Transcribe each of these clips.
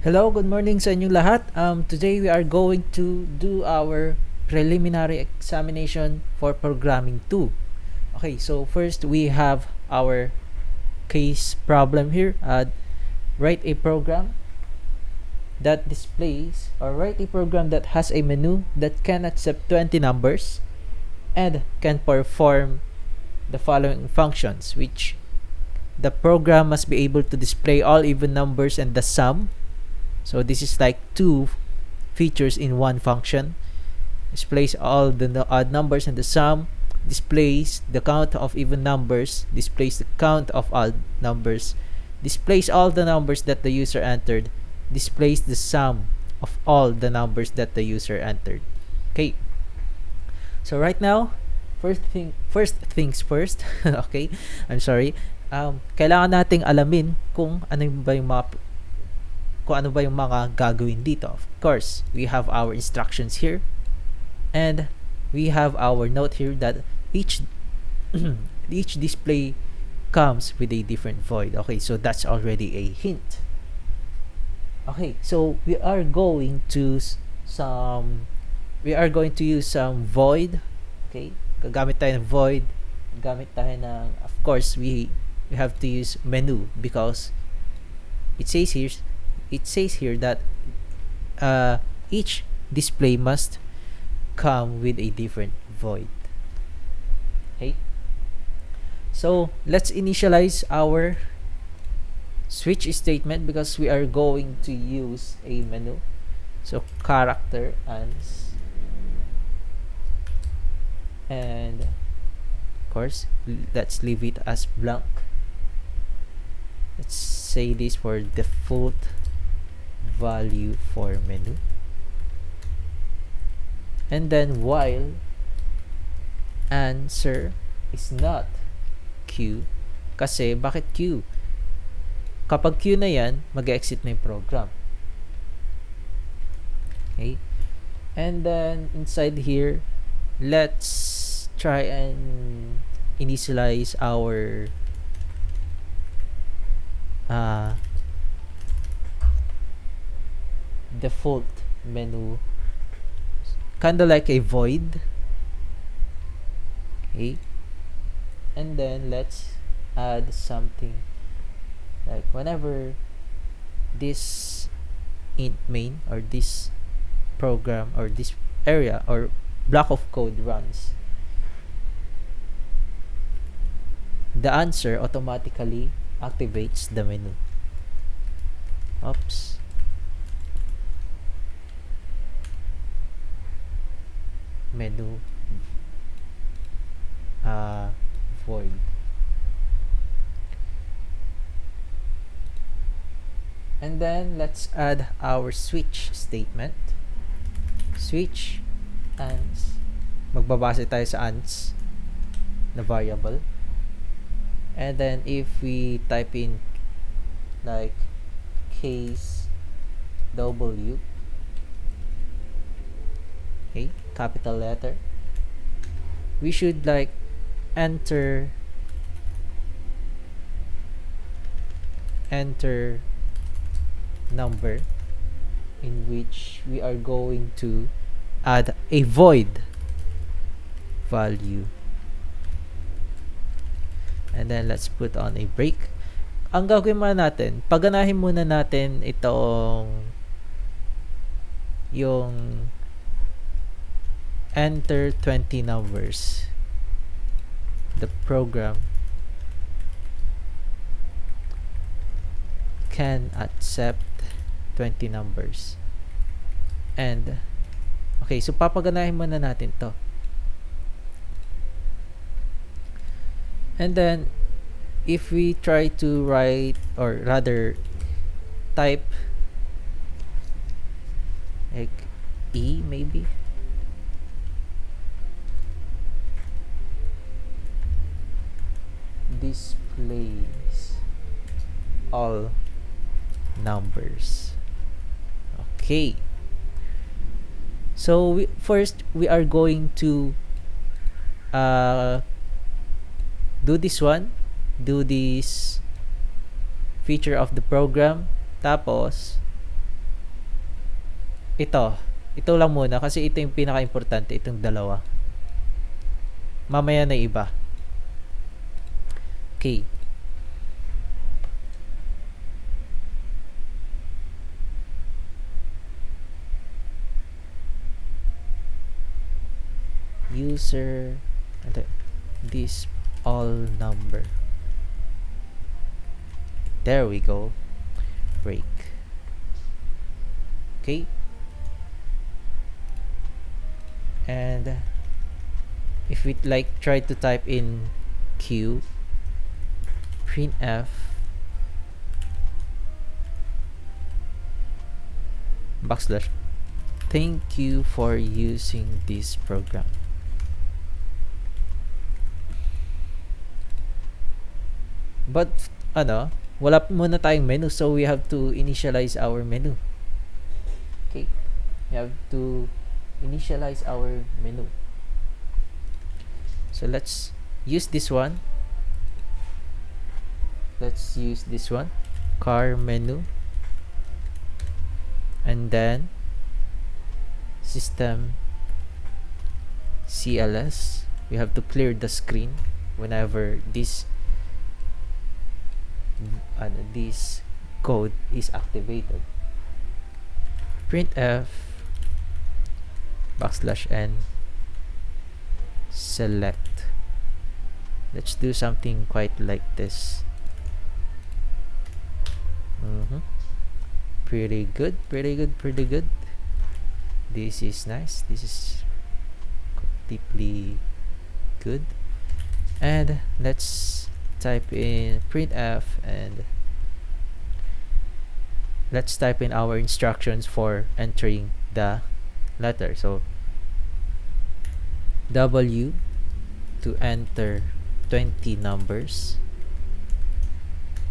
Hello, good morning sa inyong lahat. Today we are going to do our preliminary examination for programming 2. Okay, so first we have our case problem here. Write a program that displays, or write a program that has a menu that can accept 20 numbers and can perform the following functions, which the program must be able to display all even numbers and the sum. So this is like two features in one function. Displays all the odd numbers and the sum, displays the count of even numbers, displays the count of odd numbers, displays all the numbers that the user entered, displays the sum of all the numbers that the user entered. Okay. So right now, first things first. Okay. I'm sorry. Kailangan nating alamin kung ano ba yung mga gagawin dito. Of course, we have our instructions here and we have our note here that each display comes with a different void. Okay, so that's already a hint. Okay, so we are going to use some void. Okay, gagamit tayo ng void, gagamit tayo ng, of course, we have to use menu because it says here that each display must come with a different void. Okay, so let's initialize our switch statement because we are going to use a menu. So character and of course let's leave it as blank. Let's say this for default value for menu, and then while answer is not Q, kasi bakit Q? Kapag Q na yan, mag-exit na yung program. Okay, and then inside here let's try and initialize our default menu, kind of like a void. Okay, and then let's add something like whenever this int main or this program or this area or block of code runs, the answer automatically activates the menu. Oops. Menu void. And then let's add our switch statement. Switch ans, magbabase tayo sa ans na variable, and then if we type in like case W, okay, capital letter, we should like enter number in which we are going to add a void value, and then let's put on a break. Ang gagawin muna natin, paganahin muna natin itong yung enter 20 numbers. The program can accept 20 numbers. And okay, so papaganahin muna natin to. And then if we try to write, or rather type like E maybe, displays all numbers. Okay, so first we are going to do this feature of the program, tapos ito lang muna kasi ito yung pinaka-importante, itong dalawa. Mamaya na iba. Okay. User this all number. There we go. Break. Okay. And if we like try to type in Q, printf backslash thank you for using this program. But wala muna tayong menu, so we have to initialize our menu. Okay, we have to initialize our menu. So let's use this one. Car menu, and then system CLS. We have to clear the screen whenever this code is activated. Printf \n select. Let's do something quite like this. Pretty good. This is nice. This is deeply good. And let's type in printf, and let's type in our instructions for entering the letter. So W to enter 20 numbers,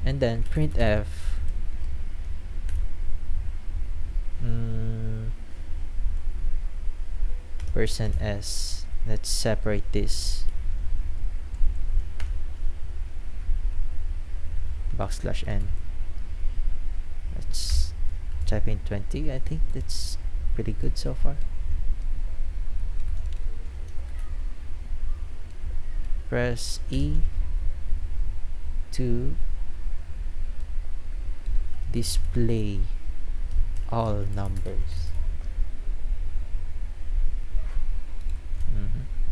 and then printf %s. Let's separate this. \n. Let's type in 20. I think that's pretty good so far. Press E to display all numbers.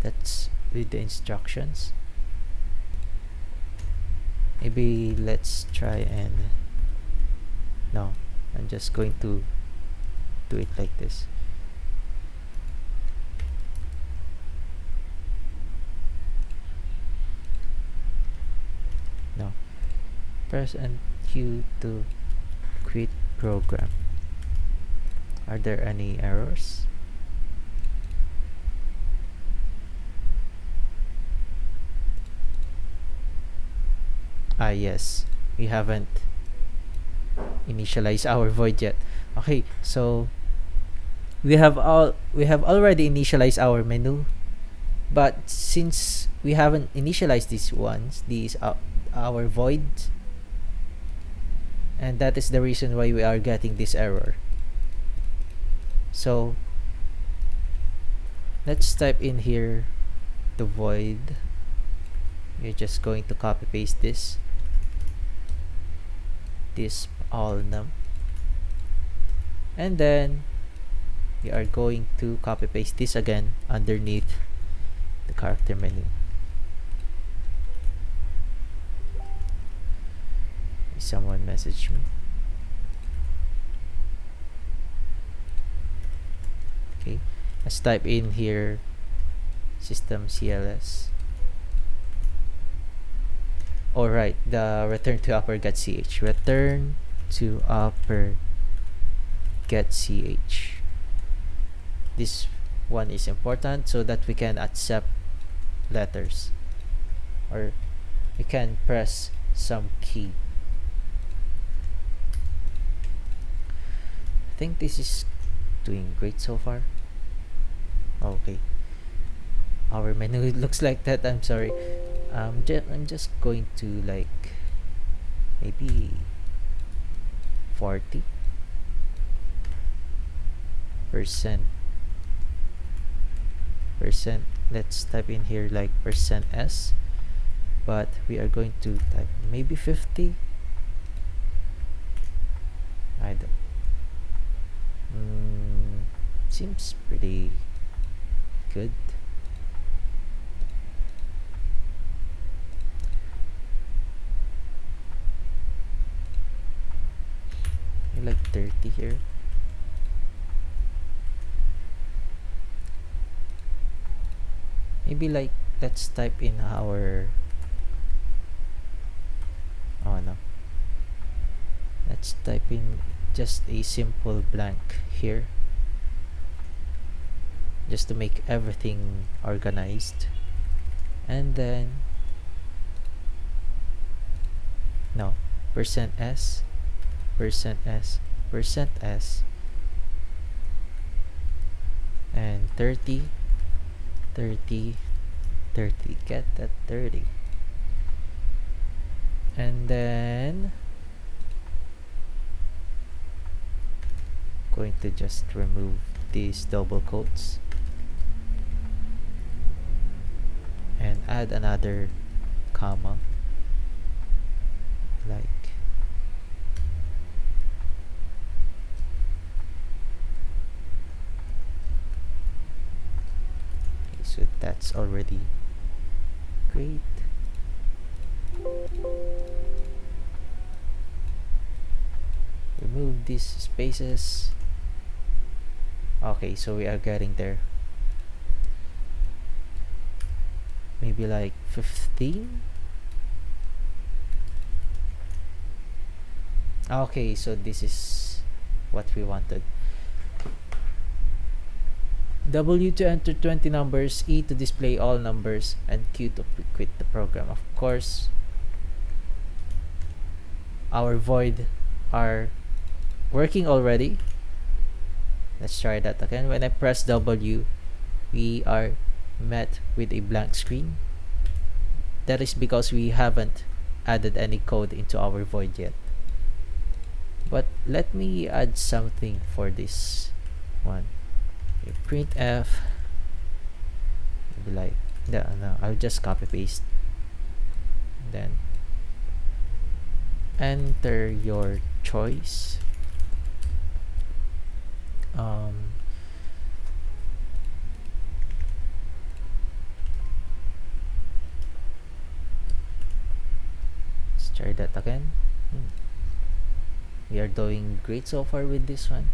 That's with the instructions. Maybe let's try and no, I'm just going to do it like this. No, press and Q to quit program. Are there any errors? Yes, we haven't initialized our void yet. Okay, so we have already initialized our menu, but since we haven't initialized these our voids, and that is the reason why we are getting this error. So let's type in here the void. We're just going to copy paste this all num, and then we are going to copy paste this again underneath the character menu. Someone messaged me. Okay, let's type in here system CLS. Alright, the return to upper get ch. Return to upper get ch. This one is important so that we can accept letters, or we can press some key. I think this is doing great so far. Okay, our menu looks like that. I'm sorry. I'm just going to like maybe 40%. percent, let's type in here like %s, but we are going to type maybe 50. I don't seems pretty good. Like 30 here. Maybe like let's type in our, oh no, let's type in just a simple blank here, just to make everything organized. And then no, %s, %s, %s, and 30, 30, 30. Get that 30. And then going to just remove these double quotes and add another comma, like okay, so that's already great. Remove these spaces. Okay, so we are getting there. Maybe like 15. Okay, so this is what we wanted. W to enter 20 numbers, E to display all numbers, and Q to quit the program. Of course, our void are working already. Let's try that again. When I press W, we are met with a blank screen. That is because we haven't added any code into our void yet. But let me add something for this one. Okay, printf, maybe like no, I'll just copy paste, then enter your choice. Let's try that again. We are doing great so far with this one.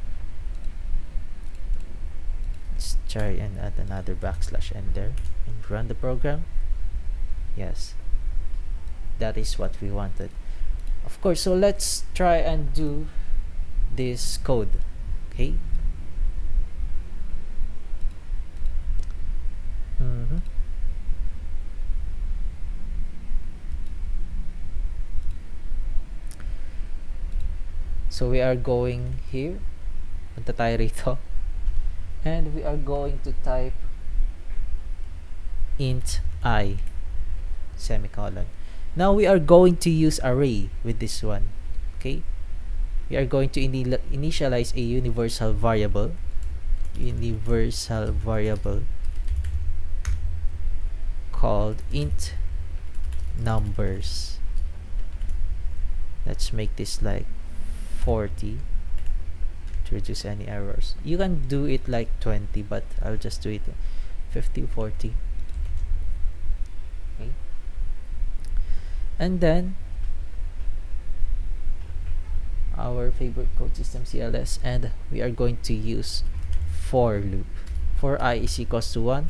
Let's try and add another \n there and run the program. Yes, that is what we wanted. Of course, so let's try and do this code. Okay. So we are going here. Punta tayo rito. And we are going to type int I semicolon. Now we are going to use array with this one. Okay. We are going to initialize a universal variable called int numbers. Let's make this like 40 to reduce any errors. You can do it like 20, but I'll just do it 50, 40. Okay. And then our favorite code system CLS, and we are going to use for loop. For I is equals to 1,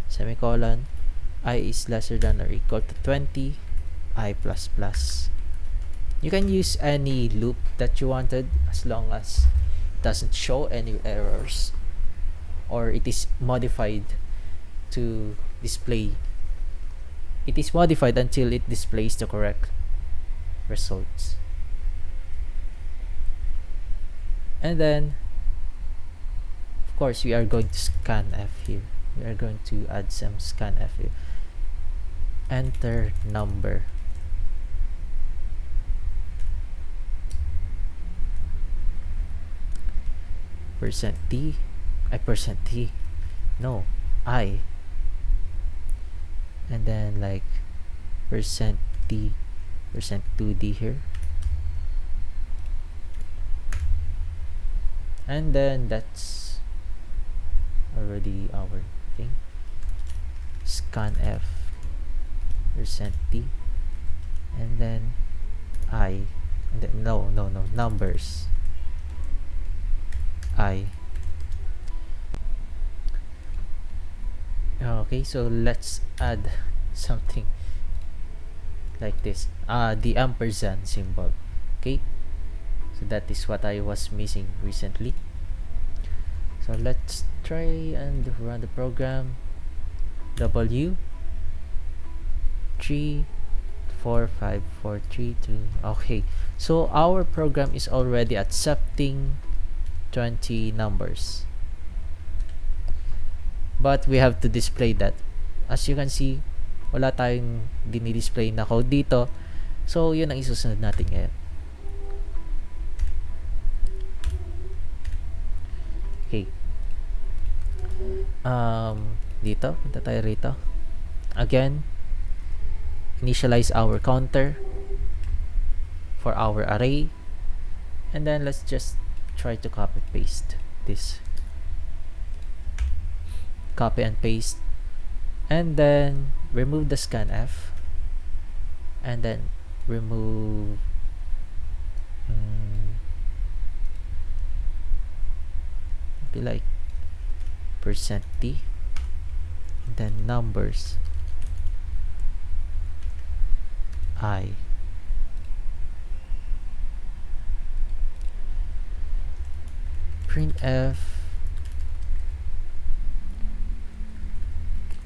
semicolon, I is lesser than or equal to 20, I plus plus. You can use any loop that you wanted as long as it doesn't show any errors or it is modified to display. It is modified until it displays the correct results. And then, of course, we are going to scanf here. We are going to add some scanf here. Enter number. percent t, percent t, no, I, and then like percent t, percent 2d here, and then that's already our thing. Scanf percent t, and then I, and then no, numbers I. Okay, so let's add something like this, the ampersand symbol. Okay, so that is what I was missing recently. So let's try and run the program. W 3 4 5 4 3 2. Okay, so our program is already accepting 20 numbers, but we have to display that. As you can see, wala tayong dinidisplay na code dito, so yun ang isusunod natin ngayon. Okay, dito, punta tayo rito. Again, initialize our counter for our array, and then let's just try to copy paste this, copy and paste, and then remove the scanf, and then remove be like percent t, and then numbers I, printf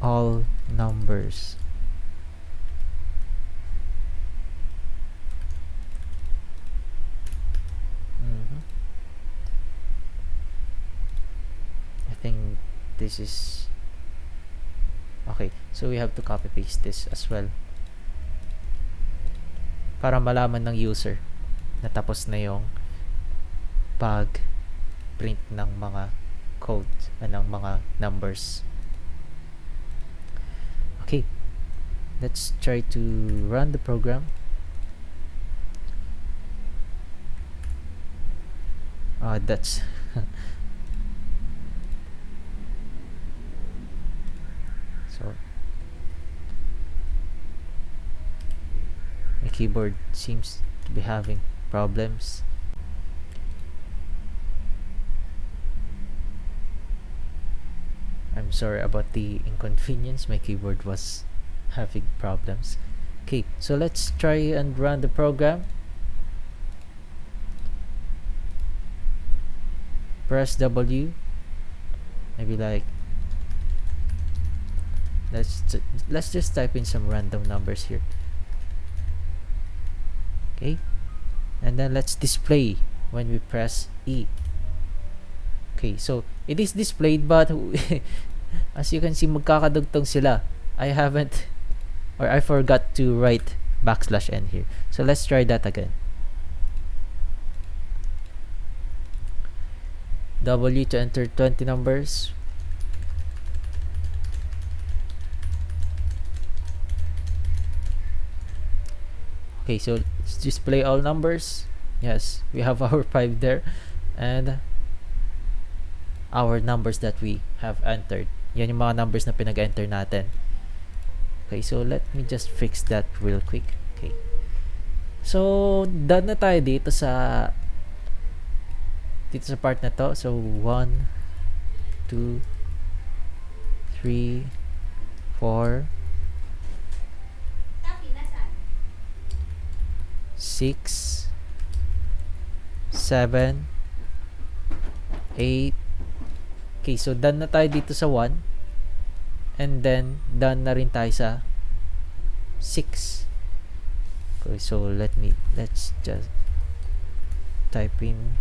all numbers. I think this is okay, so we have to copy paste this as well para malaman ng user na tapos na yung pag print ng mga code, ng mga numbers. Okay, let's try to run the program. That's so my keyboard seems to be having problems. I'm sorry about the inconvenience, my keyboard was having problems. Okay, so let's try and run the program. Press W, maybe like let's just type in some random numbers here. Okay, and then let's display when we press E. Okay, so it is displayed, but as you can see, magkakadugtong sila. I forgot to write \n here. So let's try that again. W to enter 20 numbers. Okay, so let's display all numbers. Yes, we have our 5 there, and our numbers that we have entered. Yan yung mga numbers na pinag-enter natin. Okay, so let me just fix that real quick. Okay, so done na tayo dito sa part na to. So 1 2 3 4 6 7 8. Okay, so done na tayo dito sa 1, and then done na rin tayo sa 6. Okay, so let's just type in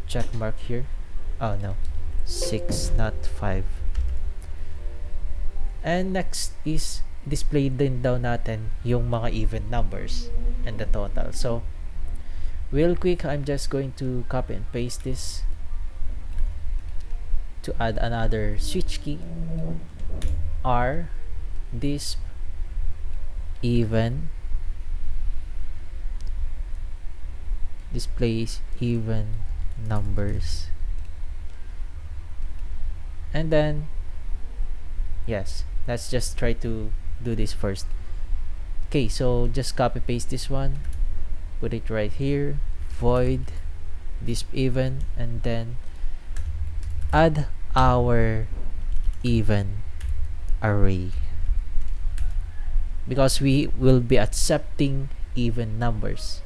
check mark here. Oh no, 6 not 5. And next is display din daw natin yung mga even numbers and the total. So real quick, I'm just going to copy and paste this to add another switch key, R disp even displays even numbers, and then yes, let's just try to do this first. Okay, so just copy paste this one, put it right here, void disp even, and then add our even array, because we will be accepting even numbers.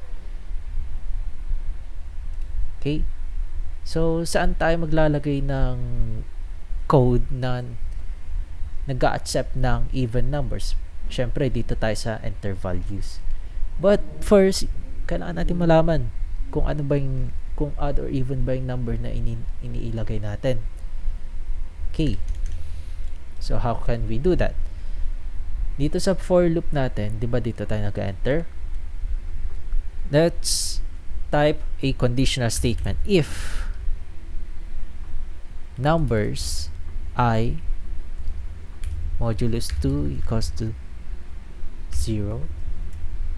Okay, so saan tayo maglalagay ng code na nag-accept ng even numbers? Syempre dito tayo sa enter values. But first, kailangan natin malaman kung ano ba yung, kung odd or even ba yung number na iniilagay natin. Okay, so how can we do that? Dito sa for loop natin, di ba dito tayo nag-enter? Let's type a conditional statement. If numbers I modulus 2 equals to 0,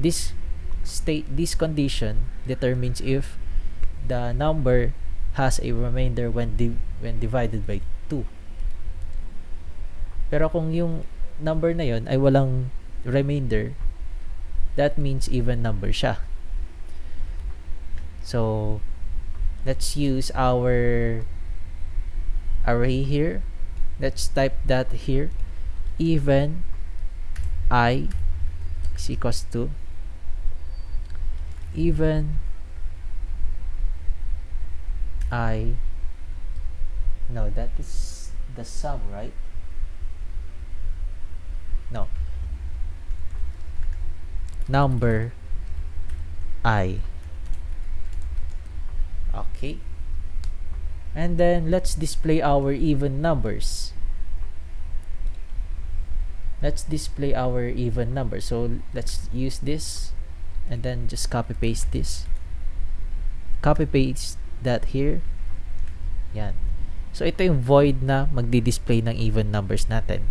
this condition determines if the number has a remainder when divided by 2. Pero kung yung number na yon ay walang remainder, that means even number siya. So let's use our array here. Let's type that here. Even I is equals to even I, no, that is the sum, right? No, number I. Okay, and then let's display our even numbers. Let's display our even numbers. So let's use this and then just copy paste this, copy paste that here. Yan. So ito yung void na magdi-display ng even numbers natin.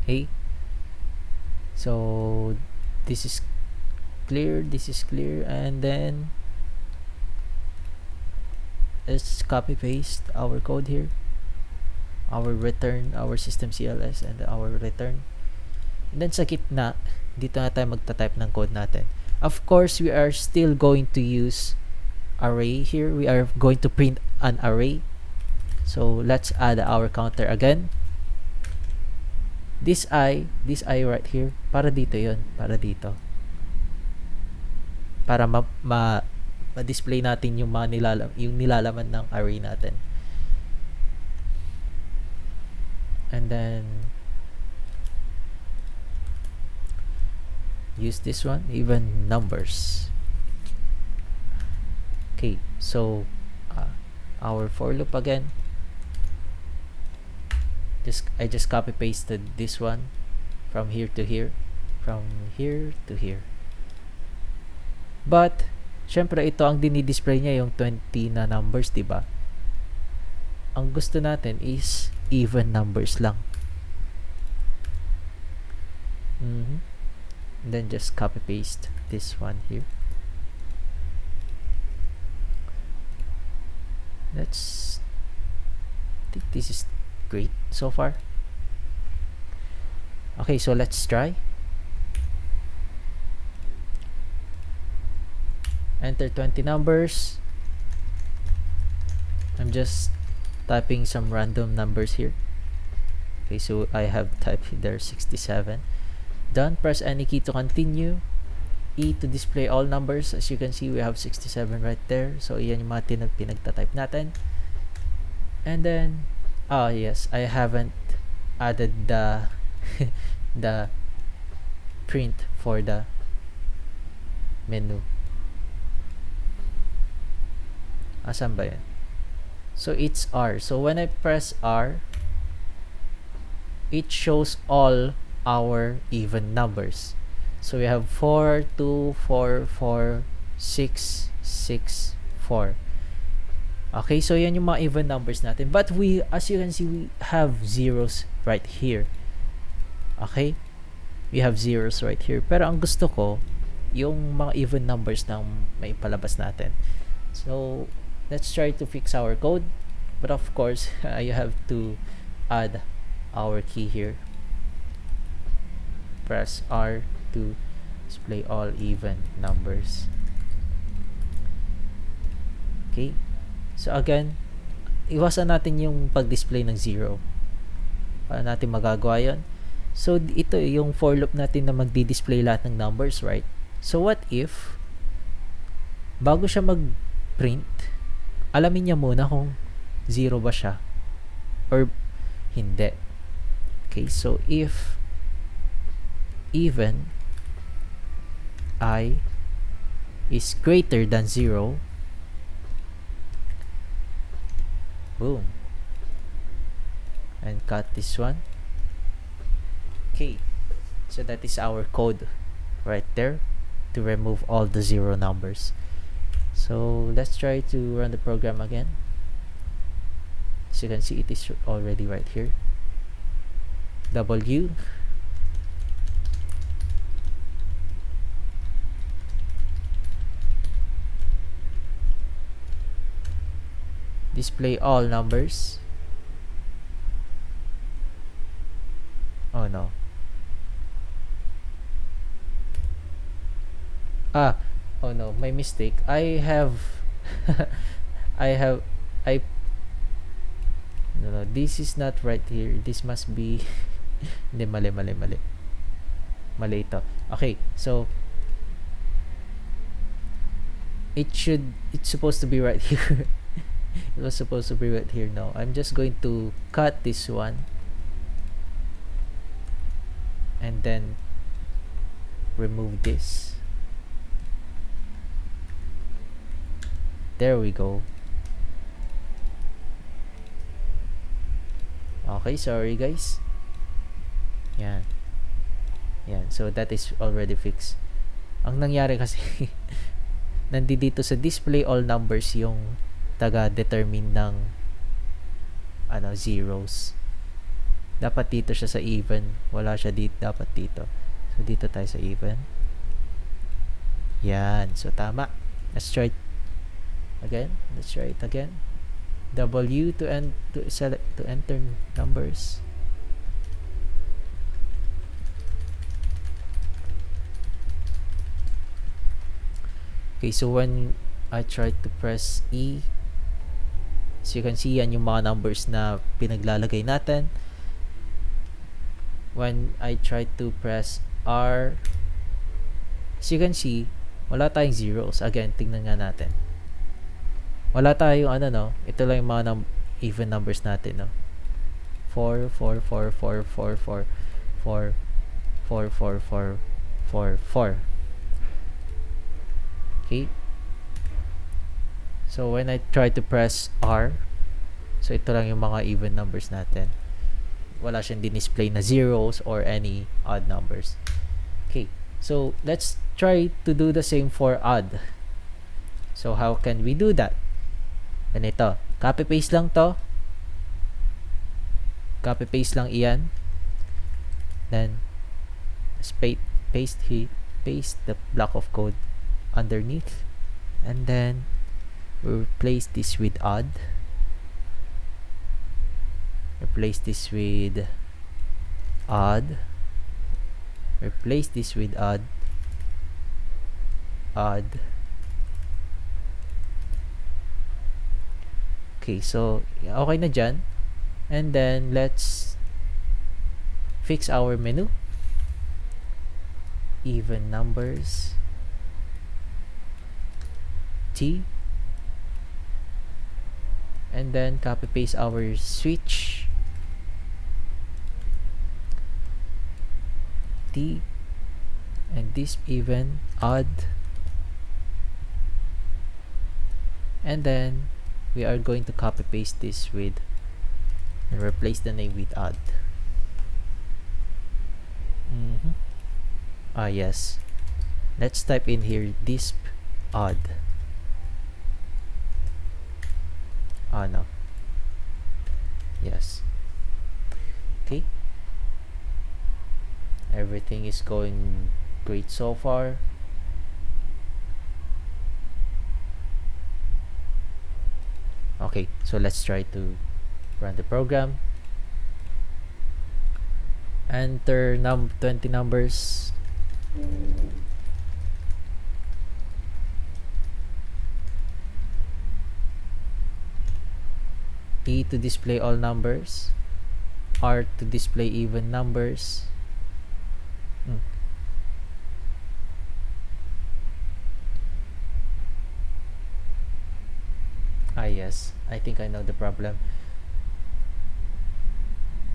Okay, so this is clear, and then let's copy paste our code here, our return, our system CLS, and our return, and then sa gitna dito na tayo magta-type ng code natin. Of course, we are still going to use array here. We are going to print an array, so let's add our counter again. This I right here, para dito yon, para dito, para ma-display natin yung mga nilalaman ng array natin. And then use this one, even numbers. Okay, so our for loop again. I just copy pasted this one from here to here, from here to here. But syempre ito ang dinidisplay niya yung 20 na numbers, diba? Ang gusto natin is even numbers lang. And then just copy paste this one here. I think this is great so far. Okay, so let's try. Enter 20 numbers. I'm just typing some random numbers here. Okay, so I have typed there 67. Done. Press any key to continue. E to display all numbers. As you can see, we have 67 right there. So iyan yung mga pinagtatype natin. And then yes, I haven't added the the print for the menu. Asan ba yan? So it's R. So when I press R, it shows all our even numbers. So we have 4, 2, 4, 4, 6, 6, 4. Okay, so yan yung mga even numbers natin. But we, as you can see, we have zeros right here. Okay? We have zeros right here. Pero ang gusto ko, yung mga even numbers na may palabas natin. So, let's try to fix our code. But of course, you have to add our key here. Press R to display all even numbers. Okay? So again, iwasan natin yung pag-display ng 0. Paano natin magagawa yun? So ito yung for loop natin na magdi-display lahat ng numbers, right? So what if bago siya mag-print, alamin niya muna kung 0 ba siya or hindi. Okay, so if even I is greater than 0, boom, and cut this one. Okay, so that is our code right there to remove all the 0 numbers. So let's try to run the program again. As you can see, it is already right here. W display all numbers. Oh no. Oh no, my mistake. I no, this is not right here. This must be hindi, mali ito. Okay, so it's supposed to be right here. It was supposed to be right here. No, I'm just going to cut this one and then remove this. There we go. Okay, sorry guys. Yan. So that is already fixed. Ang nangyari kasi nandito sa display all numbers yung taga-determine ng zeros. Dapat dito siya sa even. Wala siya dito. Dapat dito. So dito tayo sa even. Yan. So tama. Let's try it again. W to enter numbers. Okay, so when I try to press E, so you can see yan yung mga numbers na pinaglalagay natin. When I try to press R, so you can see wala tayong zeros. Again, tingnan nga natin. Wala tayong ito lang yung mga even numbers natin, no. 4 4 4 4 4 4 4 4 4 4 4 4. Okay. So when I try to press R, so ito lang yung mga even numbers natin. Wala siyang display na zeros or any odd numbers. Okay. So let's try to do the same for odd. So how can we do that? Ganito, copy paste lang to. Copy paste lang iyan. Then paste the block of code underneath, and then we replace this with odd. Replace this with odd. Replace this with odd. Odd. Okay, so okay na dyan. And then let's fix our menu. Even numbers. T. And then copy paste our switch. T. And this even odd. And then we are going to copy paste this with and replace the name with odd. Yes, let's type in here disp odd. no. Yes. Okay. Everything is going great so far. Okay, so let's try to run the program. Enter 20 numbers. E to display all numbers. R to display even numbers. Yes, I think I know the problem.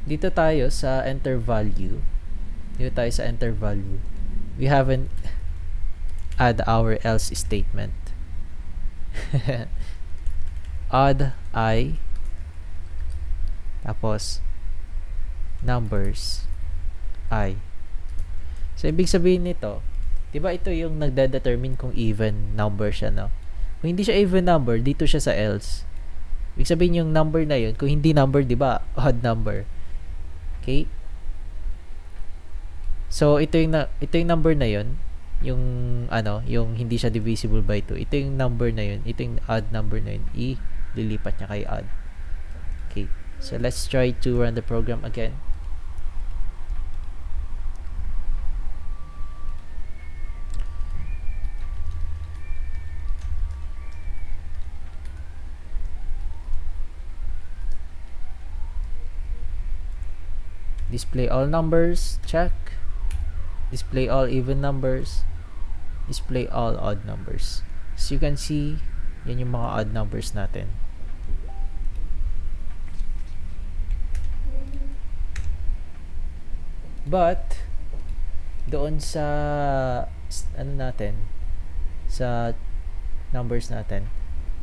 Dito tayo sa enter value. Dito tayo sa enter value. We haven't add our else statement. Add I, tapos numbers I. So ibig sabihin nito, 'di ba ito yung nagde-determine kung even number siya, no? Kung hindi siya even number, dito siya sa else. Ibig sabihin yung number na yun, kung hindi number, 'di ba, odd number. Okay? So ito yung number na yun, yung yung hindi siya divisible by 2. Ito yung number na yun, ito yung odd number na yun, lilipat niya kay odd. Okay. So let's try to run the program again. Display all numbers, check. Display all even numbers, display all odd numbers. So you can see, yan yung mga odd numbers natin. But doon sa sa numbers natin,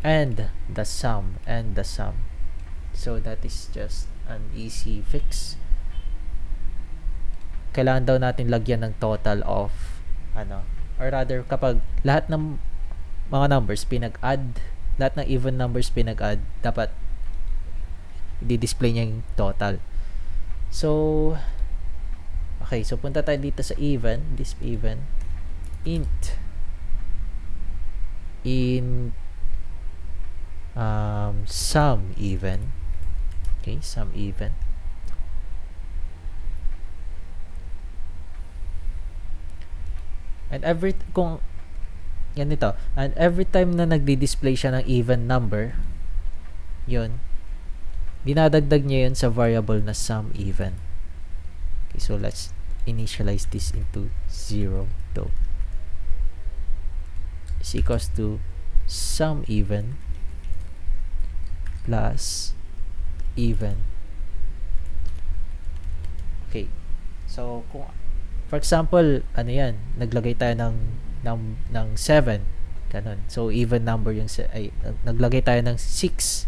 and the sum. So that is just an easy fix. Kailangan daw natin lagyan ng total of or rather, kapag lahat ng mga numbers pinag-add, lahat ng even numbers pinag-add, dapat i-display niya yung total. So okay, so punta tayo dito sa even, this even, int sum even. Okay, sum even. And every time na nagdi-display siya ng even number, yun, dinadagdag niya yun sa variable na sum even. Okay, so let's initialize this into 0 though. Is equals to sum even plus even. Okay, so kung for example, naglagay tayo ng 7, ganun. So even number yung naglagay tayo ng 6.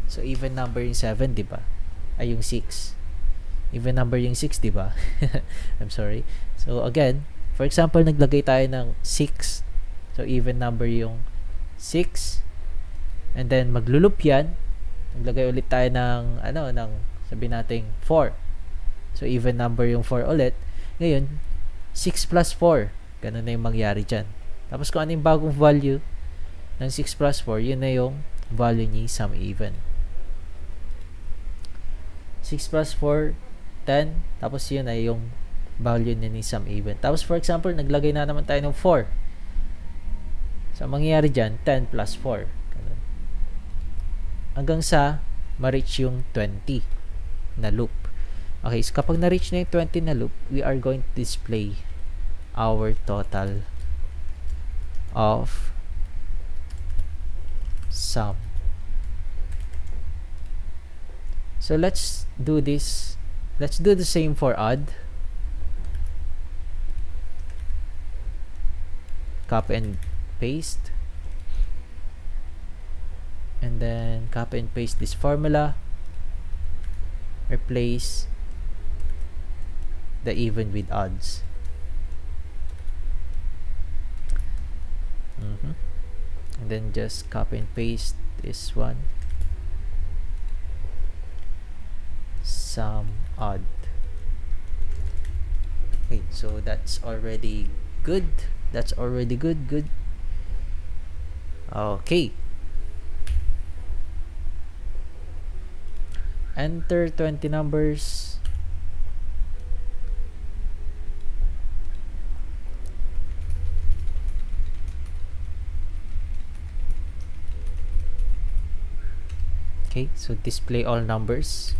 So even number yung 7, 'di ba? Ay yung 6. Even number yung 6, 'di ba? I'm sorry. So again, for example, naglagay tayo ng 6. So even number yung 6. And then maglo-loop 'yan. Naglagay ulit tayo ng sabihin nating 4. So even number yung 4 ulit. Ngayon, 6 plus 4. Ganun na yung mangyari dyan. Tapos kung ano yung bagong value ng 6 plus 4, yun na yung value ni sum even. 6 plus 4, 10. Tapos yun na yung value ni sum even. Tapos for example, naglagay na naman tayo ng 4. So, mangyayari dyan, 10 plus 4. Ganun. Hanggang sa ma-reach yung 20 na loop. Okay, so kapag na-reach na yung 20 na loop, we are going to display our total of sum. So let's do this. Let's do the same for odd. Copy and paste. And then copy and paste this formula. Replace the even with odds. And then just copy and paste this one. sum odd. Okay, so that's already good. That's already good. Okay. Enter 20 numbers. Okay, so display all numbers.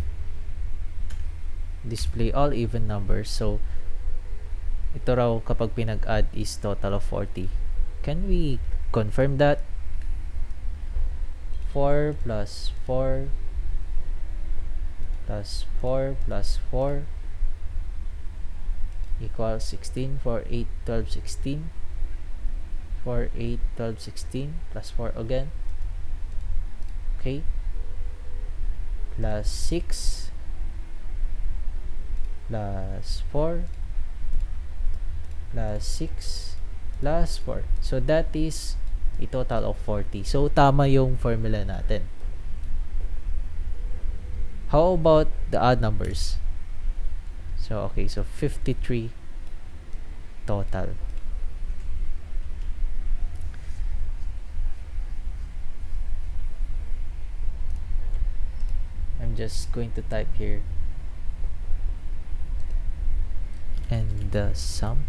Display all even numbers. So, ito raw kapag pinag-add is total of 40. Can we confirm that? 4 plus 4 plus 4 plus 4 equals 16. 4, 8, 12, 16. 4, 8, 12, 16 plus 4 again. Okay. Plus 6 plus 4 plus 6 plus 4. So that is a total of 40. So tama yung formula natin. How about the odd numbers? So okay, so 53 total. I'm just going to type here and the sum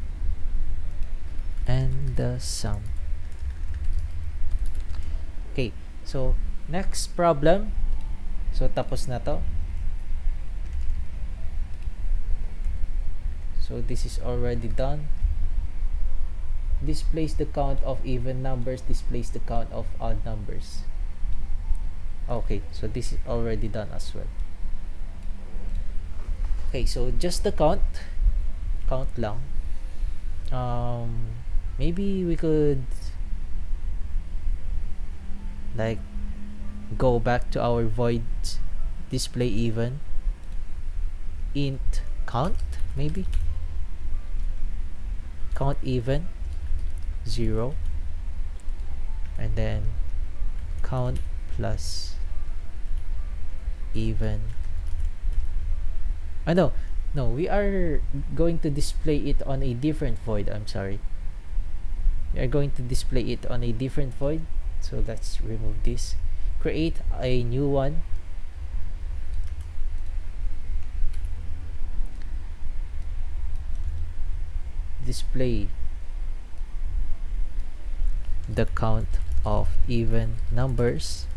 Okay, so next problem. So tapos na to. So this is already done. Displays the count of even numbers, displays the count of odd numbers. Okay, so this is already done as well. Okay, so just the count lang. Maybe we could like go back to our void display even int count, maybe count even 0 and then count plus even. No, we are going to display it on a different void. I'm sorry, we are going to display it on a different void. So let's remove this, create a new one. Display the count of even numbers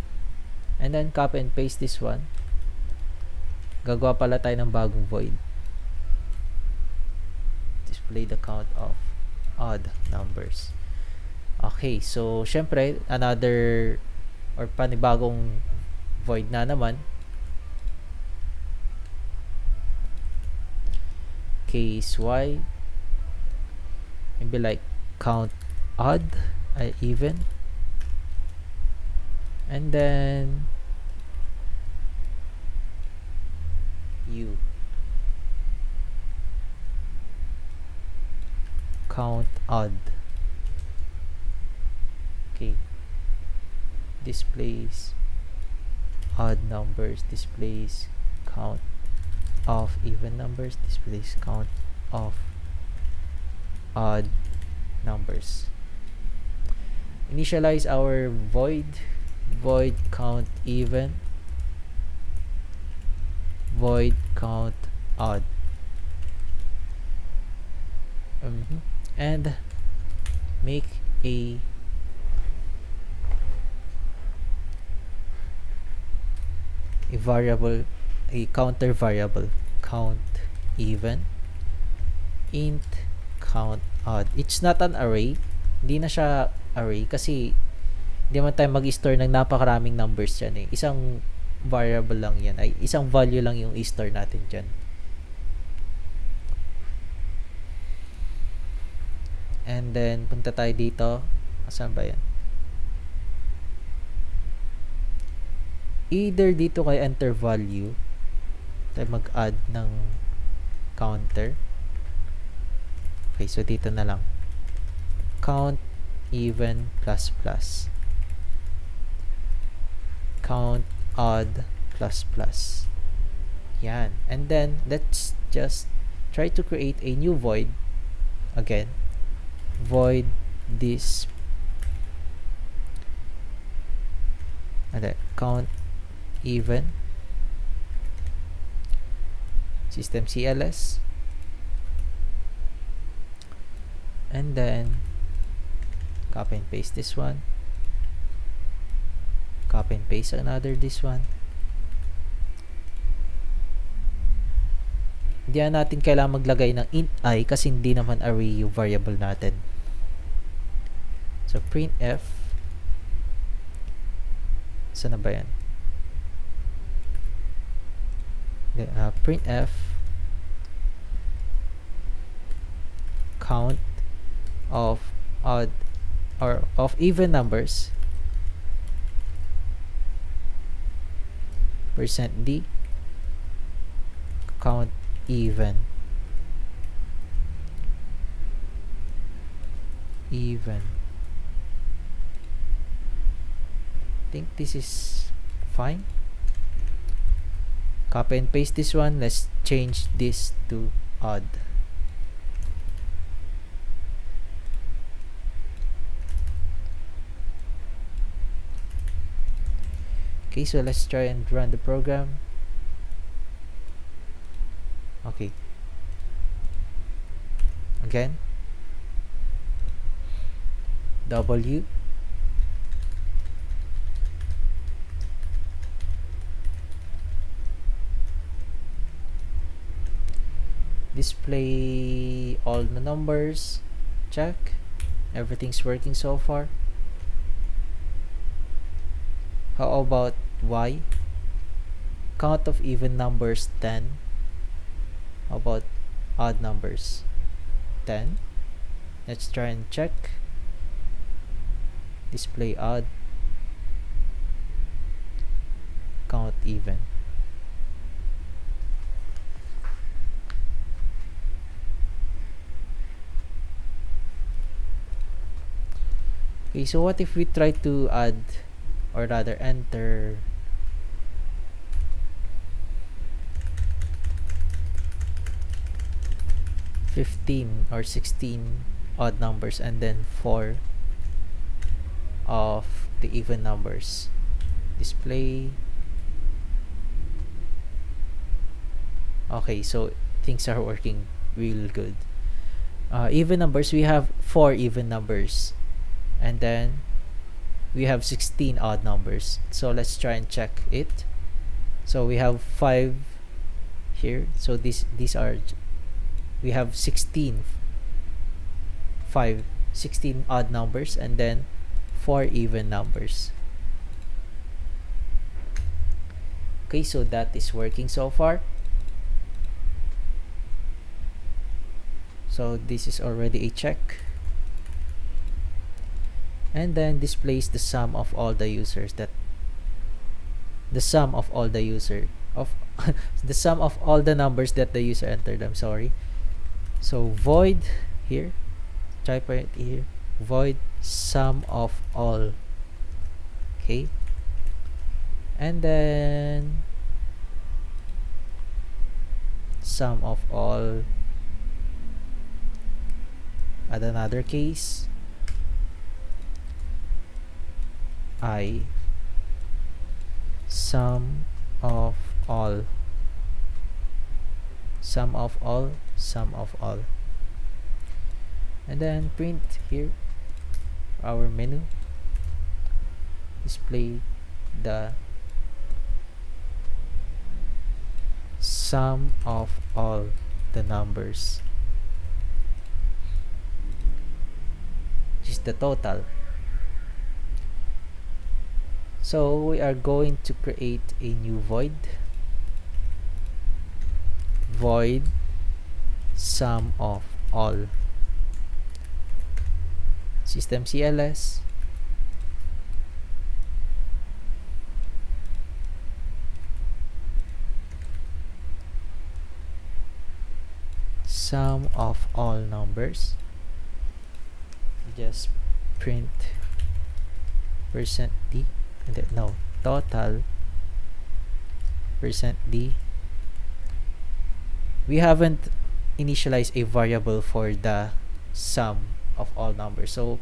and then copy and paste this one. Gagawa pala tayo ng bagong void. Display the count of odd numbers. Okay, so syempre another or panibagong void na naman. Case y, maybe like count odd even, and then u count odd. Okay, displays odd numbers, displays count of even numbers, displays count of odd numbers. Initialize our void count even, void count odd, and make a variable, a counter variable, count even int count odd. It's not an array, hindi na siya array kasi hindi man tayo mag-store ng napakaraming numbers dyan eh. Isang variable lang yan, ay isang value lang yung i-store natin dyan. And then punta tayo dito, asan ba yan? Either dito kay enter value tayo mag-add ng counter. Okay, so dito na lang count even plus plus, count odd plus plus. Yan. And then let's just try to create a new void. Again, void this, and then count even system CLS, and then copy and paste this one, copy and paste another this one. Hindi na natin kailangan maglagay ng int I kasi hindi naman array yung variable natin. So printf, saan na ba yan? Printf count of odd or of even numbers %d count even. I think this is fine. Copy and paste this one. Let's change this to odd. Okay, so let's try and run the program. Okay. Again. W. Display all the numbers. Check. Everything's working so far. How about Y? Count of even numbers 10. How about odd numbers? 10. Let's try and check. Display odd. Count even. Okay, so what if we try to add, or rather enter (15 or 16 odd numbers and then 4 of the even numbers? Display. Okay, so things are working real good. Even numbers, we have 4 even numbers, and then we have 16 odd numbers. So let's try and check it. So we have 5 here. So these are, we have 16 odd numbers and then 4 even numbers. Okay, so that is working so far. So this is already a check. And then displays the sum of all the users, that the sum of all the user of the sum of all the numbers that the user entered. I'm sorry. So void here, type right here, void sum of all. Okay, and then sum of all. Add another case, I sum of all, sum of all, sum of all, and then print here our menu, display the sum of all the numbers, which is the total. So we are going to create a new void, void sum of all, system CLS, sum of all numbers. Just print %d, and then no, total %d we haven't initialized a variable for the sum of all numbers. So,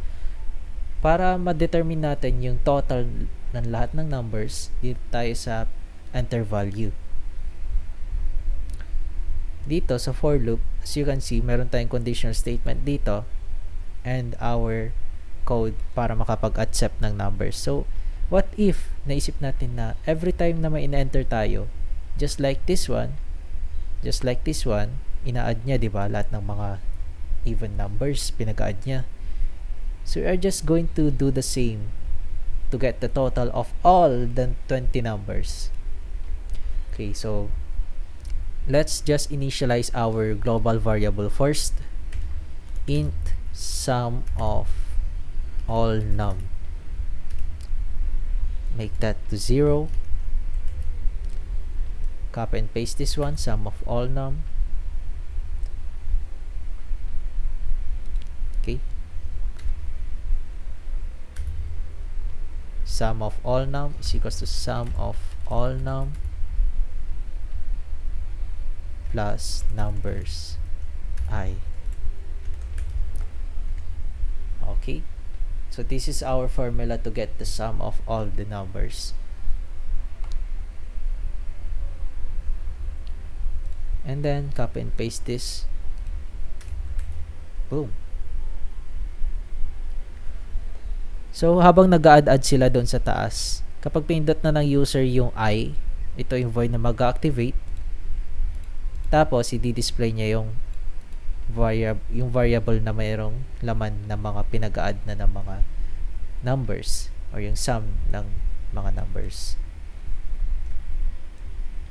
para ma-determine natin yung total ng lahat ng numbers, dito tayo sa enter value. Dito sa for loop, as you can see, meron tayong conditional statement dito and our code para makapag-accept ng numbers. So, what if naisip natin na every time na may in-enter tayo, just like this one, ina-add niya, di ba? Lahat ng mga even numbers, pinag-add niya. So, we are just going to do the same to get the total of all the 20 numbers. Okay, so let's just initialize our global variable first. Int sum of all num. Make that to 0. Copy and paste this one, sum of all num. Okay. Sum of all num is equals to sum of all num plus numbers I. Okay. So this is our formula to get the sum of all the numbers. And then copy and paste this. Boom. So habang nag-add sila doon sa taas, kapag pindot na ng user yung I, ito yung void na mag-activate. Tapos i-display niya yung variable na mayroong laman ng mga pinag-add na ng mga numbers or yung sum ng mga numbers.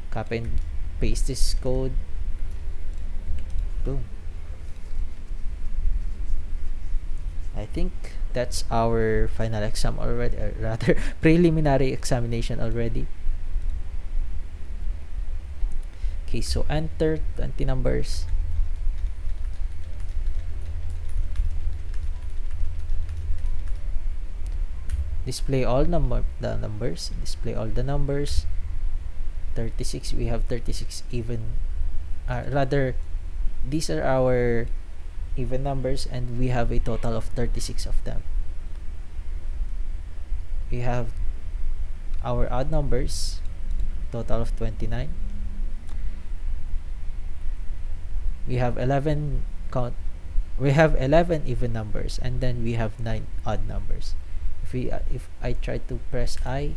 Copy and paste this code. Boom. I think that's our final exam already, or rather preliminary examination already. Okay, so enter 20 numbers. Display all the numbers. Display all the numbers. 36. We have 36 even. Rather, these are our even numbers, and we have a total of 36 of them. We have our odd numbers, total of 29. We have 11 even numbers, and then we have 9 odd numbers. If I try to press I,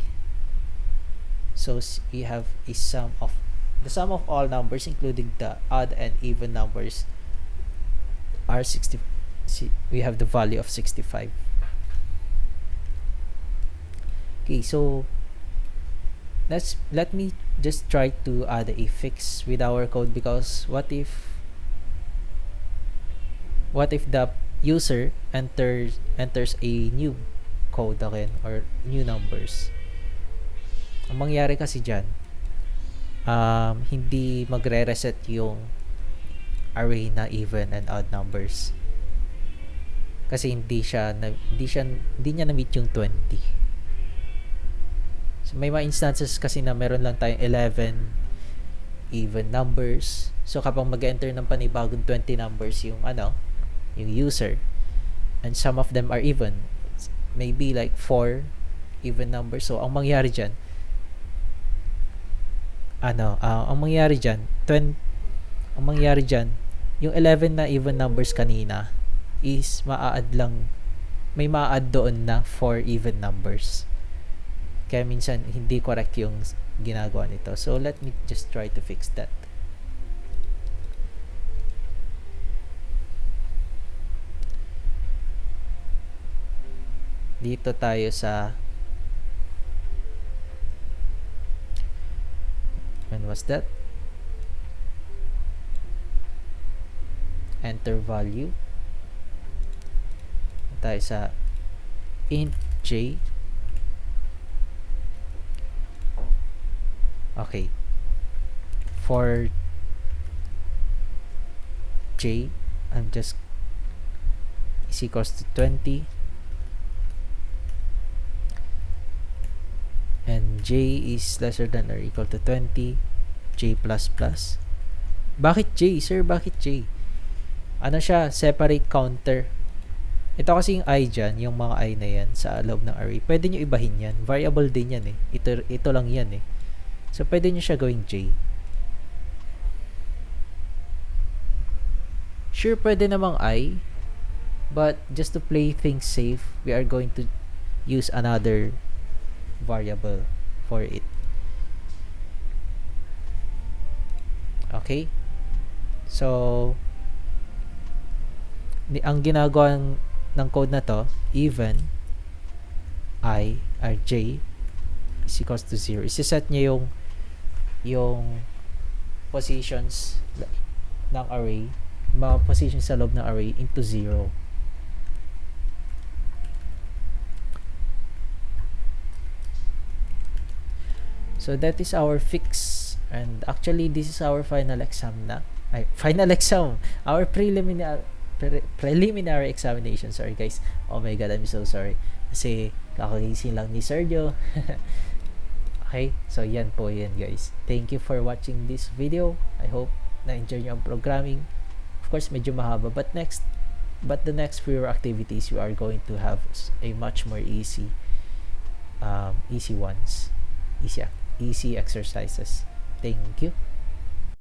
so we have a sum of the sum of all numbers, including the odd and even numbers, are 60. We have the value of 65. Okay, so let me just try to add a fix with our code, because what if the user enters a new code again or new numbers? Ang mangyari kasi dyan, hindi magre-reset yung array na even and odd numbers, kasi hindi niya na-meet yung 20. So may mga instances kasi na meron lang tayong 11 even numbers. So kapag mag-enter ng panibagong 20 numbers yung user, and some of them are even, maybe like 4 even numbers. So ang mangyari dyan, yung 11 na even numbers kanina is may ma-add doon na 4 even numbers. Kaya minsan hindi correct yung ginagawa nito. So let me just try to fix that. Dito tayo sa, when was that? Enter value. Tayo sa int j. Okay. For j, I'm just is equals to 20, and j is lesser than or equal to 20, j plus plus. Bakit J? Sir, bakit J? Ano siya? Separate counter. Ito kasi yung I dyan, yung mga I na yan sa loob ng array. Pwede nyo ibahin yan. Variable din yan eh. Ito lang yan eh. So, pwede nyo siya gawing J. Sure, pwede namang I. But, just to play things safe, we are going to use another variable for it. Okay? So, ang ginagawa ng code na to, even I or J is equals to 0. Isiset niya yung positions ng array, mga positions sa loob ng array into 0. So that is our fix, and actually this is our final exam na. Final exam, our preliminary examination. Sorry guys, oh my god, I'm so sorry kasi kakagising lang ni Sergio. Okay, so yan po yan guys. Thank you for watching this video. I hope na-enjoy nyo ang programming. Of course medyo mahaba, but the next few activities you are going to have a much more easy ones, easy exercises. Thank you.